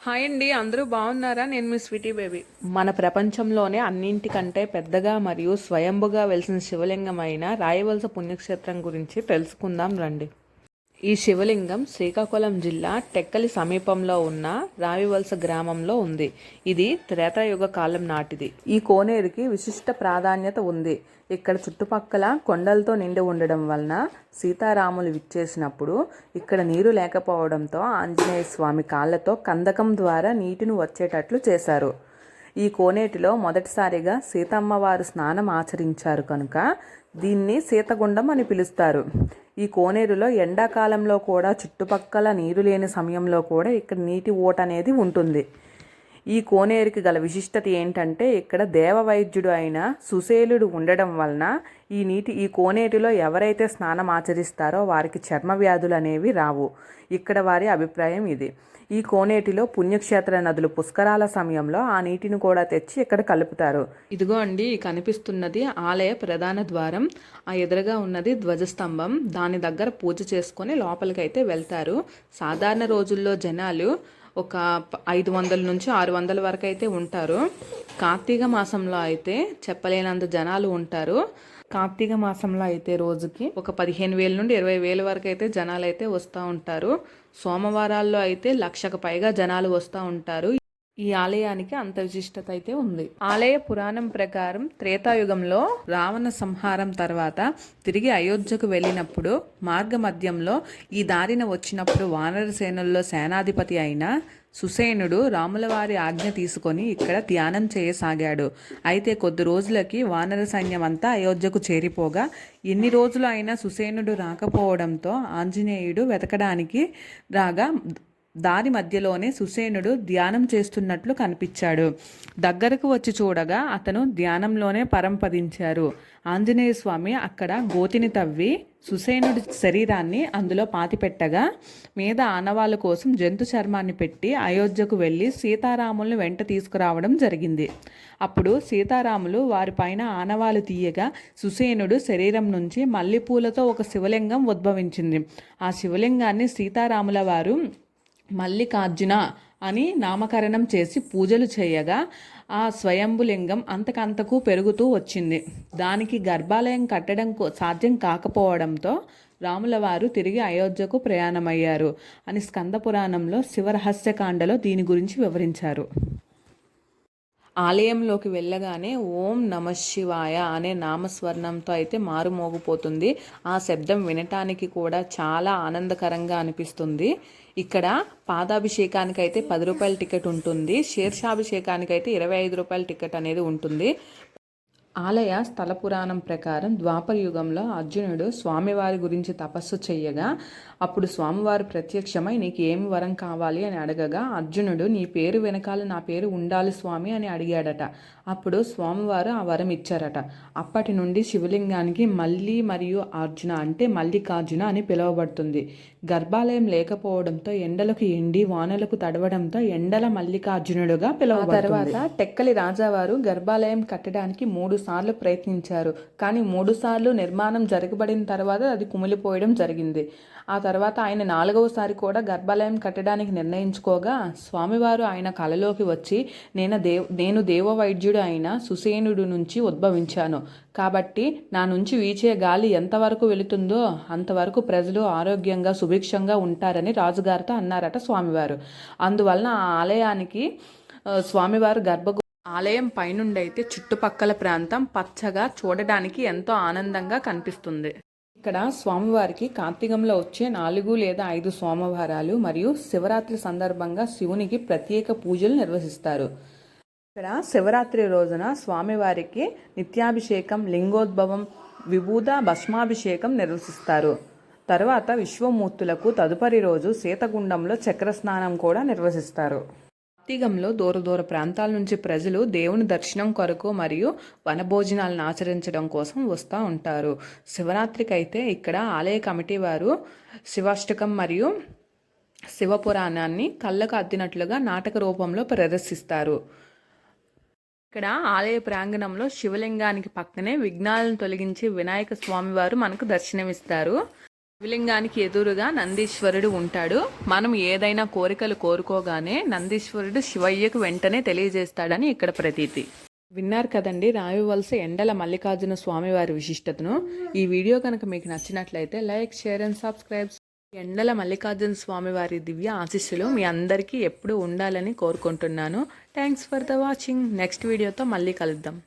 Hi అండి, అందరూ బాగున్నారా? నేను మీ స్వీటీ బేబీ. మన ప్రపంచంలోనే అన్నింటికంటే పెద్దగా మరియు స్వయంభుగా వెలిసిన శివలింగం అయిన రాయవలస పుణ్యక్షేత్రం గురించి తెలుసుకుందాం రండి. ఈ శివలింగం శ్రీకాకుళం జిల్లా టెక్కలి సమీపంలో ఉన్న రావివలస గ్రామంలో ఉంది. ఇది త్రేతాయుగ కాలం నాటిది. ఈ కోనేరుకి విశిష్ట ప్రాధాన్యత ఉంది. ఇక్కడ చుట్టుపక్కల కొండలతో నిండి ఉండడం వలన సీతారాములు విచ్చేసినప్పుడు ఇక్కడ నీరు లేకపోవడంతో ఆంజనేయ స్వామి కాళ్ళతో కందకం ద్వారా నీటిని వచ్చేటట్లు చేశారు. ఈ కోనేటిలో మొదటిసారిగా సీతమ్మవారు స్నానం ఆచరించారు కనుక దీన్ని సీతగుండం అని పిలుస్తారు. ఈ కోనేరులో ఎండాకాలంలో కూడా చుట్టుపక్కల నీరు లేని సమయంలో కూడా ఇక్కడ నీటి ఊట అనేది ఉంటుంది. ఈ కోనేరుకి గల విశిష్టత ఏంటంటే ఇక్కడ దేవవైద్యుడు అయిన సుశేలుడు ఉండడం వలన ఈ కోనేటిలో ఎవరైతే స్నానం ఆచరిస్తారో వారికి చర్మ వ్యాధులు అనేవి రావు. ఇక్కడ వారి అభిప్రాయం ఇది. ఈ కోనేటిలో పుణ్యక్షేత్ర నదులు పుష్కరాల సమయంలో ఆ నీటిని కూడా తెచ్చి ఇక్కడ కలుపుతారు. ఇదిగో అండి కనిపిస్తున్నది ఆలయ ప్రధాన ద్వారం. ఆ ఎదురుగా ఉన్నది ధ్వజస్తంభం. దాని దగ్గర పూజ చేసుకొని లోపలికైతే వెళ్తారు. సాధారణ రోజుల్లో జనాలు ఒక 500 నుంచి 600 వరకు అయితే ఉంటారు. కార్తీక మాసంలో అయితే చెప్పలేనంత జనాలు ఉంటారు. కార్తీక మాసంలో అయితే రోజుకి ఒక 15,000 నుండి 20,000 వరకు అయితే జనాలు అయితే వస్తూ ఉంటారు. సోమవారాల్లో అయితే 1,00,000కు పైగా జనాలు వస్తూ ఉంటారు. ఈ ఆలయానికి అంత విశిష్టత అయితే ఉంది. ఆలయ పురాణం ప్రకారం త్రేతాయుగంలో రావణ సంహారం తర్వాత తిరిగి అయోధ్యకు వెళ్ళినప్పుడు మార్గ మధ్యంలో ఈ దారిన వచ్చినప్పుడు వానర సేనల్లో సేనాధిపతి అయిన సుసేనుడు రాములవారి ఆజ్ఞ తీసుకొని ఇక్కడ ధ్యానం చేయసాగాడు. అయితే కొద్ది రోజులకి వానర సైన్యం అంతా అయోధ్యకు చేరిపోగా ఎన్ని రోజులు అయినా సుసేనుడు రాకపోవడంతో ఆంజనేయుడు వెతకడానికి రాగా దారి మధ్యలోనే సుసేనుడు ధ్యానం చేస్తున్నట్లు కనిపించాడు. దగ్గరకు వచ్చి చూడగా అతను ధ్యానంలోనే పరంపదించారు. ఆంజనేయ స్వామి అక్కడ గోతిని తవ్వి సుసేనుడి శరీరాన్ని అందులో పాతిపెట్టగా మీద ఆనవాళ్ళ కోసం జంతు చర్మాన్ని పెట్టి అయోధ్యకు వెళ్ళి సీతారాములను వెంట తీసుకురావడం జరిగింది. అప్పుడు సీతారాములు వారిపైన ఆనవాలు తీయగా సుసేనుడు శరీరం నుంచి మల్లెపూలతో ఒక శివలింగం ఉద్భవించింది. ఆ శివలింగాన్ని సీతారాముల వారు మల్లికార్జున అని నామకరణం చేసి పూజలు చేయగా ఆ స్వయంభులింగం అంతకంతకు పెరుగుతూ వచ్చింది. దానికి గర్భాలయం కట్టడం సాధ్యం కాకపోవడంతో రాముల వారు తిరిగి అయోధ్యకు ప్రయాణమయ్యారు అని స్కంద పురాణంలో శివరహస్యకాండలో దీని గురించి వివరించారు. ఆలయంలోకి వెళ్ళగానే ఓం నమ శివాయ అనే నామస్వర్ణంతో అయితే మారుమోగిపోతుంది. ఆ శబ్దం వినటానికి కూడా చాలా ఆనందకరంగా అనిపిస్తుంది. ఇక్కడ పాదాభిషేకానికి అయితే 10 రూపాయల టికెట్ ఉంటుంది. శీర్షాభిషేకానికి అయితే 25 రూపాయల టికెట్ అనేది ఉంటుంది. ఆలయ స్థల పురాణం ప్రకారం ద్వాపర యుగంలో అర్జునుడు స్వామివారి గురించి తపస్సు చెయ్యగా అప్పుడు స్వామివారు ప్రత్యక్షమై నీకు ఏమి వరం కావాలి అని అడగగా అర్జునుడు నీ పేరు వెనకాల నా పేరు ఉండాలి స్వామి అని అడిగాడట. అప్పుడు స్వామివారు ఆ వరం ఇచ్చారట. అప్పటి నుండి శివలింగానికి మల్లి మరియు అర్జున అంటే మల్లికార్జున అని పిలువబడుతుంది. గర్భాలయం లేకపోవడంతో ఎండలకు ఎండి వానలకు తడవడంతో ఎండల మల్లికార్జునుడుగా పిలువబడుతుంది. తర్వాత టెక్కలి రాజావారు గర్భాలయం కట్టడానికి 3 సార్లు ప్రయత్నించారు. కానీ 3 సార్లు నిర్మాణం జరగబడిన తర్వాత అది కుమిలిపోయడం జరిగింది. ఆ తర్వాత ఆయన 4వసారి కూడా గర్భాలయం కట్టడానికి నిర్ణయించుకోగా స్వామివారు ఆయన కలలోకి వచ్చి నేను దేవవైద్యుడు అయిన సుసేనుడు నుంచి ఉద్భవించాను కాబట్టి నా నుంచి వీచే గాలి ఎంతవరకు వెళుతుందో అంతవరకు ప్రజలు ఆరోగ్యంగా సుభిక్షంగా ఉంటారని రాజుగారితో అన్నారట స్వామివారు. అందువలన ఆ ఆలయానికి స్వామివారు ఆలయం పైనుండి అయితే చుట్టుపక్కల ప్రాంతం పచ్చగా చూడడానికి ఎంతో ఆనందంగా కనిపిస్తుంది. ఇక్కడ స్వామివారికి కార్తీకంలో వచ్చే 4 లేదా 5 సోమవారాలు మరియు శివరాత్రి సందర్భంగా శివునికి ప్రత్యేక పూజలు నిర్వహిస్తారు. ఇక్కడ శివరాత్రి రోజున స్వామివారికి నిత్యాభిషేకం, లింగోద్భవం, విభూద భస్మాభిషేకం నిర్వహిస్తారు. తర్వాత విశ్వమూర్తులకు తదుపరి రోజు సీతగుండంలో చక్రస్నానం కూడా నిర్వహిస్తారు. కార్తీకంలో దూర ప్రాంతాల నుంచి ప్రజలు దేవుని దర్శనం కొరకు మరియు వనభోజనాలను ఆచరించడం కోసం వస్తూ ఉంటారు. శివరాత్రికి అయితే ఇక్కడ ఆలయ కమిటీ వారు శివాష్టకం మరియు శివపురాణాన్ని కళ్ళకు అద్దినట్లుగా నాటక రూపంలో ప్రదర్శిస్తారు. ఇక్కడ ఆలయ ప్రాంగణంలో శివలింగానికి పక్కనే విఘ్నాలను తొలగించి వినాయక స్వామివారు మనకు దర్శనమిస్తారు. శివలింగానికి ఎదురుగా నందీశ్వరుడు ఉంటాడు. మనం ఏదైనా కోరికలు కోరుకోగానే నందీశ్వరుడు శివయ్యకు వెంటనే తెలియజేస్తాడని ఇక్కడ ప్రతీతి. విన్నారు కదండి రాయవలస ఎండల మల్లికార్జున స్వామి వారి విశిష్టతను. ఈ వీడియో కనుక మీకు నచ్చినట్లయితే లైక్, షేర్ అండ్ సబ్స్క్రైబ్. ఎండల మల్లికార్జున స్వామి వారి దివ్య ఆశీస్సులు మీ అందరికీ ఎప్పుడూ ఉండాలని కోరుకుంటున్నాను. Thanks for the watching. Next వీడియోతో మళ్ళీ కలుద్దాం.